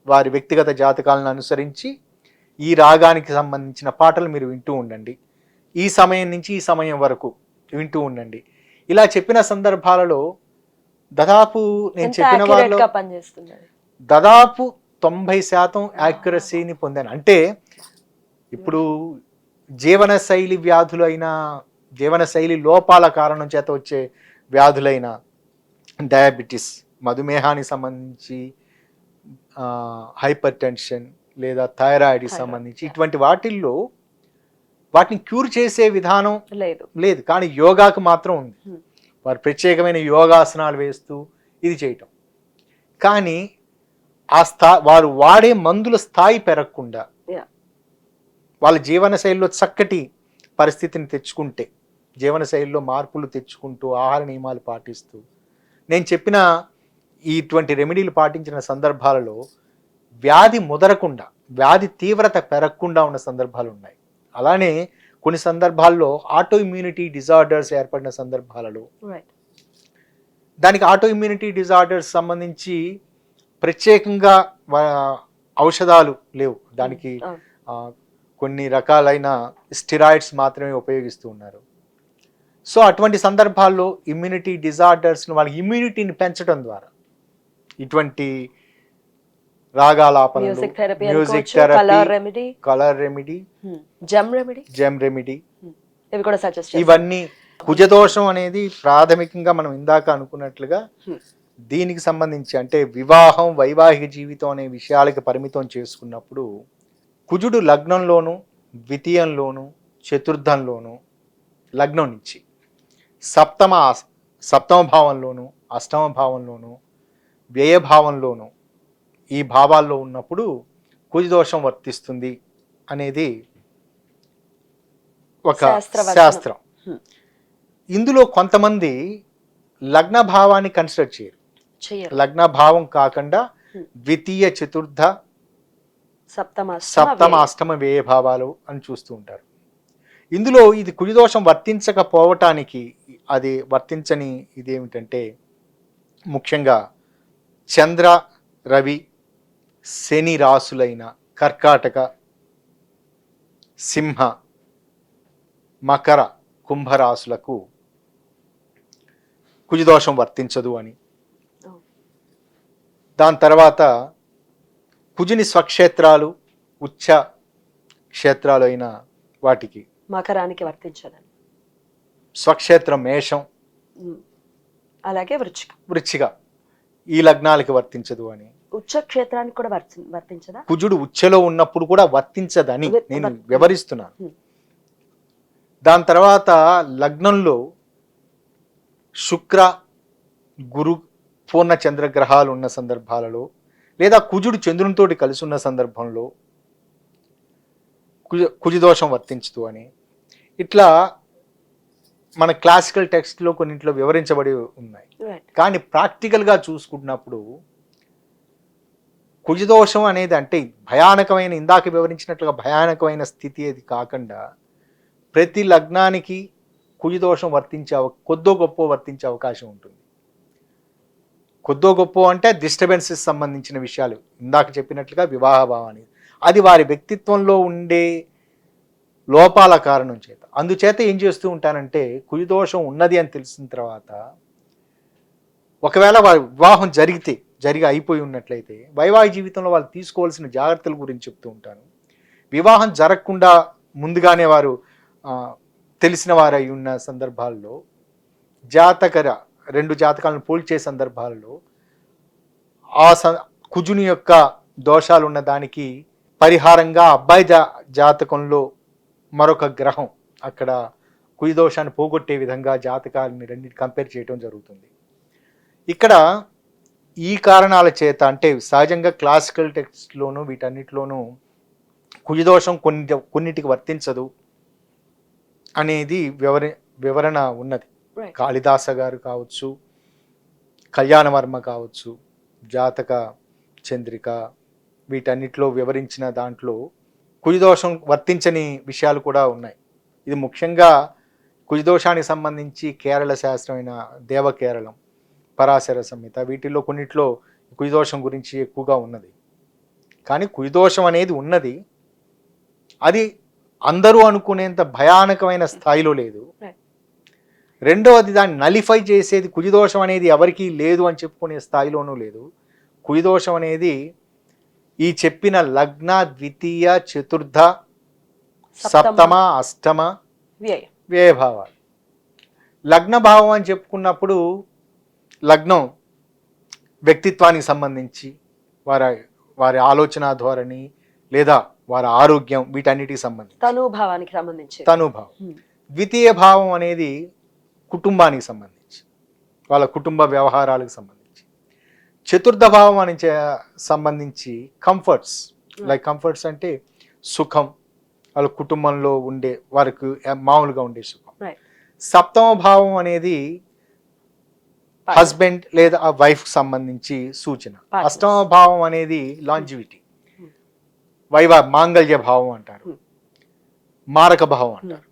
వారి వ్యక్తిగత జాతకాలను అనుసరించి ఈ రాగానికి సంబంధించిన పాటలు మీరు వింటూ ఉండండి. ఈ సమయం నుంచి ఈ సమయం వరకు వింటూ ఉండండి. ఇలా చెప్పిన సందర్భాలలో దాదాపు నేను చెప్పిన వాళ్ళు దాదాపు 90% యాక్యురసీని పొందాను. అంటే ఇప్పుడు జీవనశైలి వ్యాధులైన, జీవనశైలి లోపాల కారణం చేత వచ్చే వ్యాధులైన డయాబెటీస్, మధుమేహానికి సంబంధించి, హైపర్ టెన్షన్ లేదా థైరాయిడ్కి సంబంధించి ఇటువంటి వాటిని క్యూర్ చేసే విధానం లేదు. కానీ యోగాకు మాత్రం ఉంది. వారు ప్రత్యేకమైన యోగాసనాలు వేస్తూ ఇది చేయటం. కానీ వారు వాడే మందుల స్థాయి పెరగకుండా వాళ్ళ జీవన శైలిలో చక్కటి పరిస్థితిని తెచ్చుకుంటే జీవనశైలిలో మార్పులు తెచ్చుకుంటూ ఆహార నియమాలు పాటిస్తూ నేను చెప్పిన ఇటువంటి రెమెడీలు పాటించిన సందర్భాలలో వ్యాధి ముదరకుండా వ్యాధి తీవ్రత పెరగకుండా ఉన్న సందర్భాలు ఉన్నాయి. అలానే కొన్ని సందర్భాల్లో ఆటో ఇమ్యూనిటీ డిజార్డర్స్ ఏర్పడిన సందర్భాలలో దానికి ఆటో ఇమ్యూనిటీ డిజార్డర్స్ సంబంధించి ప్రత్యేకంగా ఔషధాలు లేవు. దానికి కొన్ని రకాలైన స్టిరాయిడ్స్ మాత్రమే ఉపయోగిస్తూ ఉన్నారు. సో అటువంటి సందర్భాల్లో ఇమ్యూనిటీ డిజార్డర్స్ను వాళ్ళ ఇమ్యూనిటీని పెంచడం ద్వారా ఇటువంటి రాగాలాపనలు, music therapy, colour remedy, gem remedy ఇవన్నీ కుజదోషం అనేది ప్రాథమికంగా మనం ఇందాక అనుకున్నట్లుగా దీనికి సంబంధించి అంటే వివాహం వైవాహిక జీవితం అనే విషయాలకి పరిమితం చేసుకున్నప్పుడు కుజుడు లగ్నంలోను ద్వితీయంలోను చతుర్థంలోను లగ్నం నుంచి సప్తమ భావంలోను అష్టమ భావంలోను వ్యయభావంలోను ఈ భావాల్లో ఉన్నప్పుడు కుజదోషం వర్తిస్తుంది అనేది ఒక శాస్త్రం. ఇందులో కొంతమంది లగ్న భావాన్ని కన్సిడర్ చేయరు. లగ్న భావం కాకుండా ద్వితీయ చతుర్థ సప్తమ అష్టమ వ్యయ భావాలు అని చూస్తూ ఉంటారు. ఇందులో ఇది కుజదోషం వర్తించకపోవటానికి అది వర్తించని ఇదేమిటంటే ముఖ్యంగా చంద్ర రవి శని రాసులైన కర్కాటక సింహ మకర కుంభరాశులకు కుజదోషం వర్తించదు అని. దాని తర్వాత కుజుని స్వక్షేత్రాలు ఉచ్చ క్షేత్రాలు అయిన వాటికి మకరానికి వర్తించదని, స్వక్షేత్రం మేషం అలాగే వృచ్చిక ఈ లగ్నాలకి వర్తించదు అని. ఉచ్చ క్షేత్రానికి కూడా వర్తించదా? కుజుడు ఉచ్చలో ఉన్నప్పుడు కూడా వర్తించదని నేను వివరిస్తున్నాను. దాని తర్వాత లగ్నంలో శుక్ర గురు పూర్ణ చంద్రగ్రహాలు ఉన్న సందర్భాలలో లేదా కుజుడు చంద్రునితోటి కలిసి ఉన్న సందర్భంలో కుజదోషం వర్తించదు అని ఇట్లా మన క్లాసికల్ టెక్స్ట్లో కొన్నింటిలో వివరించబడి ఉన్నాయి. కానీ ప్రాక్టికల్గా చూసుకున్నప్పుడు కుజదోషం అనేది అంటే భయానకమైన ఇందాక వివరించినట్లుగా భయానకమైన స్థితి అది కాకుండా ప్రతి లగ్నానికి కుజదోషం కొద్దో గొప్ప వర్తించే అవకాశం ఉంటుంది. కొద్దో గొప్ప అంటే డిస్టర్బెన్సెస్ సంబంధించిన విషయాలు ఇందాక చెప్పినట్లుగా వివాహ భావాన్ని అది వారి వ్యక్తిత్వంలో ఉండే లోపాల కారణం చేత. అందుచేత ఏం చేస్తూ ఉంటానంటే కుజదోషం ఉన్నది అని తెలిసిన తర్వాత ఒకవేళ వారి వివాహం జరిగి అయిపోయి ఉన్నట్లయితే వైవాహిక జీవితంలో వాళ్ళు తీసుకోవాల్సిన జాగ్రత్తల గురించి చెప్తూ ఉంటాను. వివాహం జరగకుండా ముందుగానే వారు తెలిసిన వారు అయి ఉన్న సందర్భాల్లో రెండు జాతకాలను పోల్చే సందర్భాలలో కుజుని యొక్క దోషాలు ఉన్న దానికి పరిహారంగా అబ్బాయి జాతకంలో మరొక గ్రహం అక్కడ కుజదోషాన్ని పోగొట్టే విధంగా జాతకాలని రెండింటి కంపేర్ చేయడం జరుగుతుంది. ఇక్కడ ఈ కారణాల చేత అంటే సహజంగా క్లాసికల్ టెక్స్ట్లోనూ వీటన్నిటిలోనూ కుజదోషం కొన్నిటికి వర్తించదు అనేది వివరణ ఉన్నది. కాళిదాస గారు కావచ్చు, కళ్యాణవర్మ కావచ్చు, జాతక చంద్రిక వీటన్నిటిలో వివరించిన దాంట్లో కుజదోషం వర్తించని విషయాలు కూడా ఉన్నాయి. ఇది ముఖ్యంగా కుజదోషానికి సంబంధించి కేరళ శాస్త్రమైన దేవకేరళం, పరాశర సంహిత వీటిల్లో కొన్నిట్లో కుజదోషం గురించి ఎక్కువగా ఉన్నది. కానీ కుజదోషం అనేది ఉన్నది, అది అందరూ అనుకునేంత భయానకమైన స్థాయిలో లేదు. రెండవది దాన్ని నలిఫై చేసేది కుజదోషం అనేది ఎవరికీ లేదు అని చెప్పుకునే స్థాయిలోనూ లేదు. కుజదోషం అనేది ఈ చెప్పిన లగ్న ద్వితీయ చతుర్థ సప్తమ అష్టమ వ్యయభావాలు. లగ్న భావం అని చెప్పుకున్నప్పుడు లగ్నం వ్యక్తిత్వానికి సంబంధించి వారి ఆలోచన ధోరణి లేదా వారి ఆరోగ్యం వీటన్నిటికి సంబంధించి తనుభావం. ద్వితీయ భావం అనేది కుటుంబానికి సంబంధించి వాళ్ళ కుటుంబ వ్యవహారాలకు సంబంధించి. చతుర్థ భావం అని సంబంధించి కంఫర్ట్స్ కంఫర్ట్స్ అంటే సుఖం, వాళ్ళ కుటుంబంలో ఉండే వారికి మామూలుగా ఉండే సుఖం. సప్తమ భావం అనేది హస్బెండ్ లేదా ఆ వైఫ్ సంబంధించి సూచన. Partners. అష్టమ భావం అనేది లాంజివిటీ, మాంగళ్య భావం అంటారు, మారక భావం అంటారు.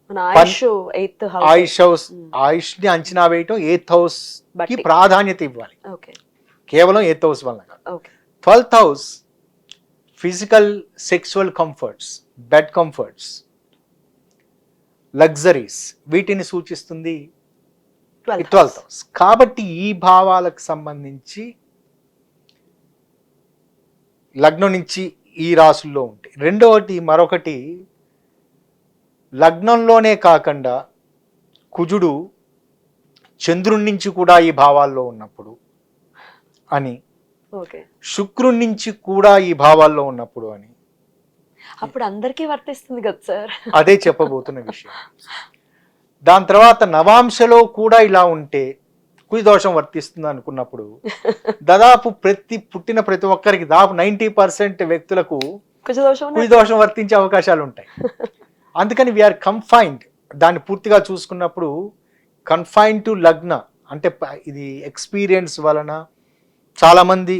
మన ఆయుష్ 8th house. ఆయుష్ హౌస్, ఆయుష్ ని అంచనా వేయటం 8th హౌస్ కి బట్టి. ప్రాధాన్యత ఇవ్వాలి, ఓకే కేవలం 8th హౌస్ వల్ల కాదు. Okay 12th house physical sexual comforts, bed comforts, luxuries, వీటిని సూచిస్తుంది 12th హౌస్. కాబట్టి ఈ భావాలకు సంబంధించి లగ్నం నుంచి ఈ రాసుల్లో ఉంటాయి. రెండవది మరొకటి, లగ్నంలోనే కాకుండా కుజుడు చంద్రుడి నుంచి కూడా ఈ భావాల్లో ఉన్నప్పుడు అని, ఓకే శుక్రుడి నుంచి కూడా ఈ భావాల్లో ఉన్నప్పుడు అని, అప్పుడు అందరికీ వర్తిస్తుంది కదా సార్. అదే చెప్పబోతున్న విషయం. దాని తర్వాత నవాంశలో కూడా ఇలా ఉంటే కుజ దోషం వర్తిస్తుంది అనుకున్నప్పుడు దాదాపు పుట్టిన ప్రతి ఒక్కరికి దాదాపు 90% వ్యక్తులకు కుజదోషం కుజ దోషం వర్తించే అవకాశాలు ఉంటాయి. అందుకని వీఆర్ కన్ఫైన్డ్. దాన్ని పూర్తిగా చూసుకున్నప్పుడు కన్ఫైన్డ్ టు లగ్న అంటే ఇది ఎక్స్పీరియన్స్ వలన చాలామంది,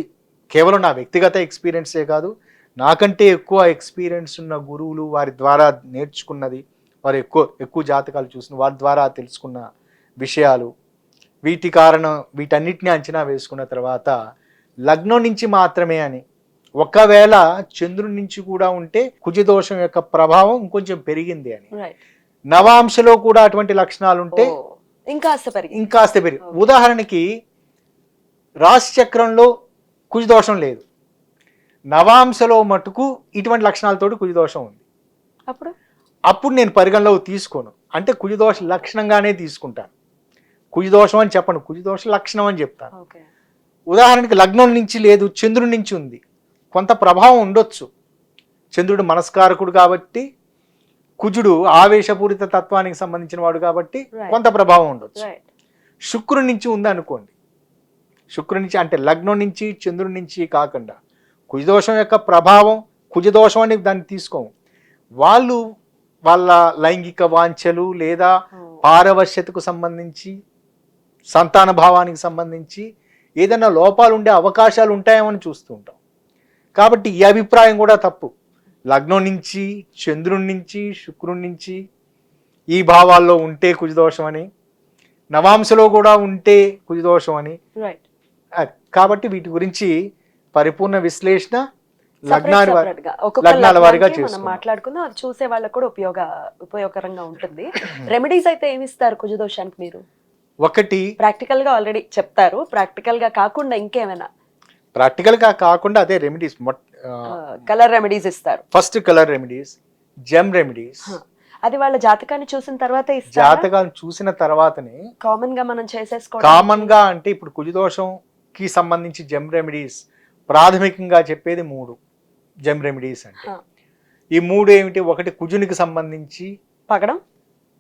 కేవలం నా వ్యక్తిగత ఎక్స్పీరియన్సే కాదు, నాకంటే ఎక్కువ ఎక్స్పీరియన్స్ ఉన్న గురువులు, వారి ద్వారా నేర్చుకున్నది, వారు ఎక్కువ జాతకాలు చూసిన వారి ద్వారా తెలుసుకున్న విషయాలు, వీటన్నిటిని అంచనా వేసుకున్న తర్వాత లగ్నం నుంచి మాత్రమే అని, ఒకవేళ చంద్రుడి నుంచి కూడా ఉంటే కుజదోషం యొక్క ప్రభావం ఇంకొంచెం పెరిగింది అని, నవాంశలో కూడా అటువంటి లక్షణాలు ఉంటే ఇంకాస్త పెరిగి. ఉదాహరణకి రాశి చక్రంలో కుజదోషం లేదు, నవాంశలో మటుకు ఇటువంటి లక్షణాలతోటి కుజదోషం ఉంది. అప్పుడు నేను పరిగణలోకి తీసుకోను, అంటే కుజదోష లక్షణంగానే తీసుకుంటాను. కుజదోషం అని చెప్పను, కుజదోష లక్షణం అని చెప్తాను. ఉదాహరణకి లగ్నం నుంచి లేదు, చంద్రుడి నుంచి ఉంది, కొంత ప్రభావం ఉండొచ్చు. చంద్రుడు మనస్కారకుడు కాబట్టి, కుజుడు ఆవేశపూరిత తత్వానికి సంబంధించిన వాడు కాబట్టి కొంత ప్రభావం ఉండొచ్చు. శుక్రుడి నుంచి ఉంది అనుకోండి, శుక్రుడి నుంచి అంటే లగ్నం నుంచి చంద్రుడి నుంచి కాకుండా కుజదోషం యొక్క ప్రభావం, కుజదోషం అని దాన్ని తీసుకోము. వాళ్ళు వాళ్ళ లైంగిక వాంఛలు లేదా పారవశ్యతకు సంబంధించి, సంతాన భావానికి సంబంధించి ఏదైనా లోపాలు ఉండే అవకాశాలు ఉంటాయేమని చూస్తూ ఉంటాం. కాబట్టి ఈ అభిప్రాయం కూడా తప్పు. లగ్నం నుంచి చంద్రుడి నుంచి శుక్రుడి నుంచి ఈ భావాల్లో ఉంటే కుజదోషం అని, నవాంశలో కూడా ఉంటే కుజదోషం అని. కాబట్టి వీటి గురించి పరిపూర్ణ విశ్లేషణ లగ్నాల వారిగా మాట్లాడుకుందాం. అది చూసే వాళ్ళకు కూడా ఉపయోగకరంగా ఉంటుంది. రెమెడీస్ అయితే ఏమి ఇస్తారు కుజదోషానికి మీరు? ఒకటి ప్రాక్టికల్ గా ఆల్రెడీ చెప్తారు, ప్రాక్టికల్ గా కాకుండా ఇంకేమైనా? ప్రాక్టికల్ గా కాకుండా అదే రెమెడీస్, కలర్ రెమెడీస్ ఇస్తారు. First colour remedies, gem remedies. అది వాళ్ళ జాతకాన్ని చూసిన తర్వాత జాతకాన్ని చూసిన తర్వాతనే కామన్ గా మనం చేసేసుకోవాలి. కామన్ గా అంటే ఇప్పుడు కుజదోషం కి సంబంధించి జెమ్ రెమెడీస్ ప్రాథమికంగా చెప్పేది 3 జెమ్ రెమెడీస్ అంటే. ఈ 3 ఏమిటి? ఒకటి కుజునికి సంబంధించి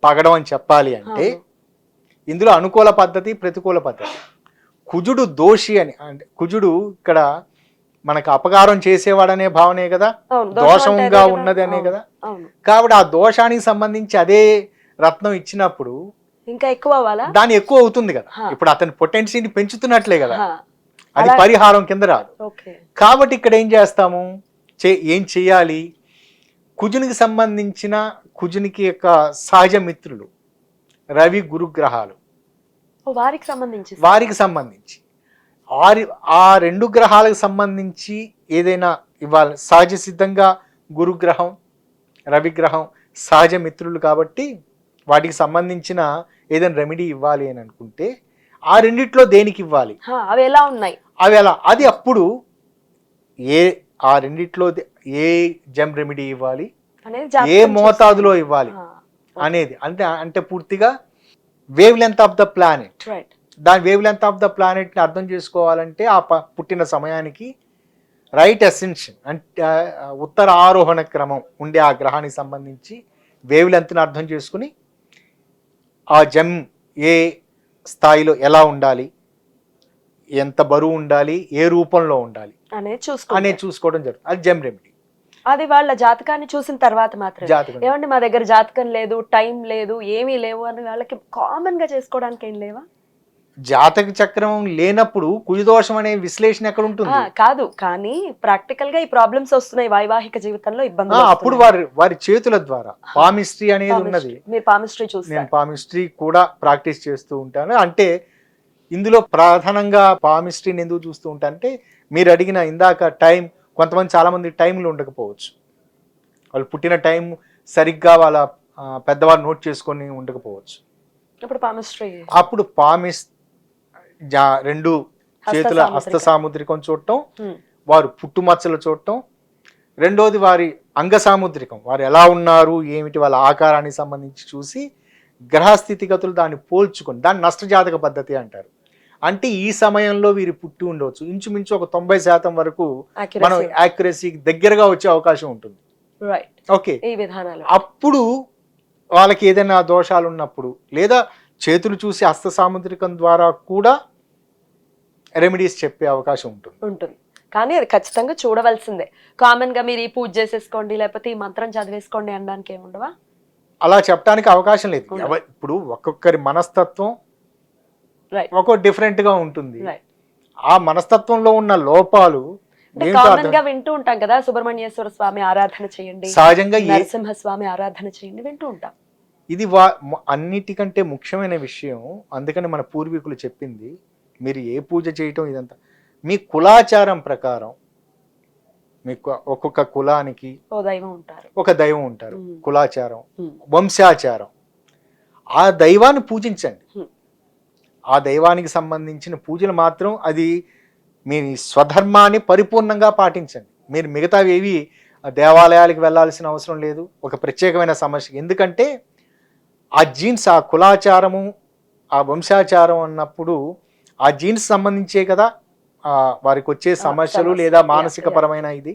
పగడం అని చెప్పాలి అంటే ఇందులో అనుకూల పద్ధతి, ప్రతికూల పద్ధతి. కుజుడు దోషి అని అంటే కుజుడు ఇక్కడ మనకు అపకారం చేసేవాడనే భావనే కదా, దోషంగా ఉన్నది అనే కదా. కాబట్టి ఆ దోషానికి సంబంధించి అదే రత్నం ఇచ్చినప్పుడు ఇంకా ఎక్కువ దాని ఎక్కువ అవుతుంది కదా. ఇప్పుడు అతని పొటెన్షియల్ని పెంచుతున్నట్లే కదా, అది పరిహారం కింద రాదు. కాబట్టి ఇక్కడ ఏం చేస్తాము, ఏం చేయాలి? కుజునికి సంబంధించిన కుజునికి యొక్క సహజ మిత్రులు రవి గురుగ్రహాలు, వారికి సంబంధించి ఆ 2 గ్రహాలకు సంబంధించి ఏదైనా ఇవ్వాలి. సహజ సిద్ధంగా గురుగ్రహం రవిగ్రహం సహజ మిత్రులు కాబట్టి వాటికి సంబంధించిన ఏదైనా రెమెడీ ఇవ్వాలి అని అనుకుంటే ఆ రెండిట్లో దేనికి ఇవ్వాలి, అవి ఎలా ఉన్నాయి, అది అప్పుడు ఆ రెండిట్లో ఏ జెమ్ రెమెడీ ఇవ్వాలి, ఏ మోతాదులో ఇవ్వాలి అనేది. అంటే పూర్తిగా wave length of the planet, దాని వేవ్ లెంత్ ఆఫ్ ద ప్లానెట్ని అర్థం చేసుకోవాలంటే ఆ పుట్టిన సమయానికి రైట్ అసెన్షన్ అంటే ఉత్తర ఆరోహణ క్రమం ఉండే ఆ గ్రహానికి సంబంధించి వేవ్ లెంత్ని అర్థం చేసుకుని ఆ జెమ్ ఏ స్థాయిలో ఎలా ఉండాలి, ఎంత బరువు ఉండాలి, ఏ రూపంలో ఉండాలి అనేది చూసుకోవడం జరుగుతుంది. అది జెమ్ రెమెడీ. అది వాళ్ళ జాతకాన్ని చూసిన తర్వాత మాత్రమే. జాతకం. ఏమంటే మా దగ్గర జాతకం లేదు, టైం లేదు, ఏమీ లేవు అని వాళ్ళకి కామన్ గా చేసుకోవడానికి ఏం లేవా? జాతక చక్రం లేనప్పుడు కుజదోషం అనే విశ్లేషణ ఎక్కడ ఉంటుంది? కాదు, కానీ ప్రాక్టికల్ గా ఈ ప్రాబ్లమ్స్ వస్తున్నాయి వైవాహిక జీవితంలో, ఇబ్బందులు అప్పుడు వారి చేతుల ద్వారా పామిస్ట్రీ అనేది ఉన్నది. మీరు పామిస్ట్రీ చూస్తారు. నేను పామిస్ట్రీ కూడా ప్రాక్టీస్ చేస్తూ ఉంటాను. అంటే ఇందులో ప్రధానంగా పామిస్ట్రీని ఎందుకు చూస్తూ ఉంటాను అంటే, మీరు అడిగిన ఇందాక టైం, కొంతమంది చాలా మంది టైంలు ఉండకపోవచ్చు, వాళ్ళు పుట్టిన టైం సరిగ్గా వాళ్ళ పెద్దవాళ్ళు నోట్ చేసుకొని ఉండకపోవచ్చు. అప్పుడు రెండు చేతుల హస్త సాముద్రికం చూడటం, వారు పుట్టుమచ్చలు చూడటం, రెండోది వారి అంగ సాముద్రికం, వారు ఎలా ఉన్నారు ఏమిటి వాళ్ళ ఆకారానికి సంబంధించి చూసి గ్రహస్థితిగతులు దాన్ని పోల్చుకొని, దాన్ని నష్టజాతక పద్ధతి అంటారు. అంటే ఈ సమయంలో వీరు పుట్టి ఉండవచ్చు, ఇంచుమించు ఒక 90% వరకు మనం యాక్యురసీకి దగ్గరగా వచ్చే అవకాశం ఉంటుంది. ఓకే, అప్పుడు వాళ్ళకి ఏదైనా దోషాలు ఉన్నప్పుడు, లేదా చేతులు చూసి హస్త సాముద్రికం ద్వారా కూడా రెమెడీస్ చెప్పే అవకాశం ఉంటుంది. కానీ అది ఖచ్చితంగా చూడవలసిందే. కామన్ గా మీరు ఈ పూజ చేసేసుకోండి, లేకపోతే ఈ మంత్రం చదివేసుకోండి అనడానికి ఏముండవా? అలా చెప్పడానికి అవకాశం లేదు. ఇప్పుడు ఒక్కొక్కరి మనస్తత్వం ఒక్కొక్క డిఫరెంట్ గా ఉంటుంది. ఆ మనస్తత్వంలో ఉన్న లోపాలు కామన్ గా వింటూ ఉంటాం కదా, సుబ్రహ్మణ్యేశ్వర స్వామి ఆరాధన చేయండి, సహజంగా నరసింహస్వామి ఆరాధన చేయండి, వింటూ ఉంటాం. ఇది అన్నిటికంటే ముఖ్యమైన విషయం. అందుకని మన పూర్వీకులు చెప్పింది, మీరు ఏ పూజ చేయటం ఇదంతా మీ కులాచారం ప్రకారం, మీకు ఒక్కొక్క కులానికి ఒక దైవం ఉంటారు. కులాచారం, వంశాచారం, ఆ దైవాన్ని పూజించండి. ఆ దైవానికి సంబంధించిన పూజలు మాత్రం అది మీ స్వధర్మాన్ని పరిపూర్ణంగా పాటించండి. మీరు మిగతావి ఏవి దేవాలయాలకు వెళ్ళాల్సిన అవసరం లేదు. ఒక ప్రత్యేకమైన సమస్య, ఎందుకంటే ఆ జీన్స్, ఆ కులాచారము, ఆ వంశాచారం అన్నప్పుడు ఆ జీన్స్ సంబంధించే కదా వారికి వచ్చే సమస్యలు లేదా మానసిక పరమైన ఇది.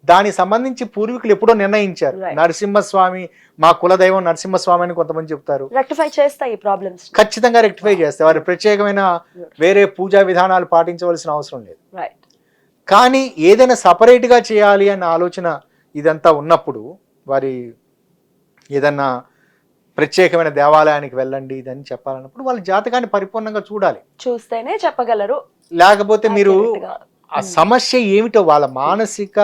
దానికి సంబంధించి పూర్వీకులు ఎప్పుడో నిర్ణయించారు. నరసింహస్వామి, మా కులదైవం నరసింహస్వామి అని కొంతమంది చెప్తారు. ఖచ్చితంగా రెక్టిఫై చేస్తారు. వారి ప్రత్యేకమైన వేరే పూజా విధానాలు పాటించవలసిన అవసరం లేదు. కానీ ఏదైనా సపరేట్ గా చేయాలి అన్న ఆలోచన ఇదంతా ఉన్నప్పుడు, వారి ఏదన్నా ప్రత్యేకమైన దేవాలయానికి వెళ్ళండి ఇదని చెప్పాలన్నప్పుడు వాళ్ళ జాతకాన్ని పరిపూర్ణంగా చూస్తేనే చెప్పగలరు. లేకపోతే మీరు ఆ సమస్య ఏమిటో వాళ్ళ మానసిక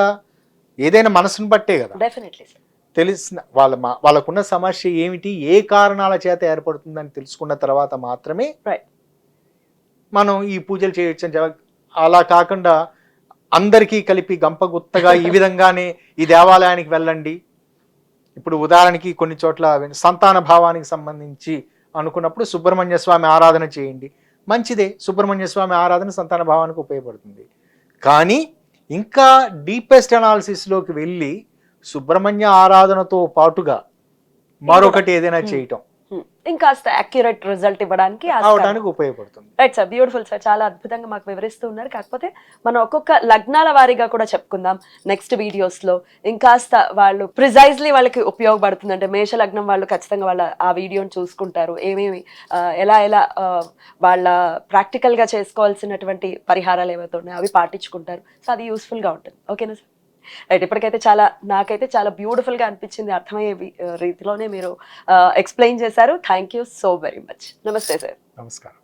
ఏదైనా మనసును బట్టే కదా తెలిసిన వాళ్ళకున్న సమస్య ఏమిటి, ఏ కారణాల చేత ఏర్పడుతుందని తెలుసుకున్న తర్వాత మాత్రమే మనం ఈ పూజలు చేయొచ్చు. అలా కాకుండా అందరికీ కలిపి గంపగుత్తగా ఈ విధంగానే ఈ దేవాలయానికి వెళ్ళండి. ఇప్పుడు ఉదాహరణకి కొన్ని చోట్ల సంతాన భావానికి సంబంధించి అనుకున్నప్పుడు సుబ్రహ్మణ్య స్వామి ఆరాధన చేయండి, మంచిదే. సుబ్రహ్మణ్య స్వామి ఆరాధన సంతాన భావానికి ఉపయోగపడుతుంది. కానీ ఇంకా డీపెస్ట్ అనాలిసిస్లోకి వెళ్ళి సుబ్రహ్మణ్య ఆరాధనతో పాటుగా మరొకటి ఏదైనా చేయటం ఇంకాస్త అక్యురేట్ రిజల్ట్ ఇవ్వడానికి ఉపయోగపడుతుంది. రైట్ సార్, బ్యూటిఫుల్ సార్, చాలా అద్భుతంగా మాకు వివరిస్తూ ఉన్నారు. కాకపోతే మనం ఒక్కొక్క లగ్నాల వారీగా కూడా చెప్పుకుందాం నెక్స్ట్ వీడియోస్ లో. ఇంకాస్త వాళ్ళు ప్రిసైజ్లీ వాళ్ళకి ఉపయోగపడుతుంది అంటే, మేష లగ్నం వాళ్ళు ఖచ్చితంగా వాళ్ళ ఆ వీడియోని చూసుకుంటారు, ఏమేమి ఎలా వాళ్ళ ప్రాక్టికల్ గా చేసుకోవాల్సినటువంటి పరిహారాలు ఏవైతే ఉన్నాయో అవి పాటించుకుంటారు. సో అది యూస్ఫుల్ గా ఉంటుంది. ఓకేనా సార్? రైట్, ఇప్పటికైతే నాకైతే చాలా బ్యూటిఫుల్ గా అనిపించింది. అర్థమయ్యే రీతిలోనే మీరు ఎక్స్ప్లెయిన్ చేశారు. Thank you so very much. నమస్తే సార్. నమస్కారం.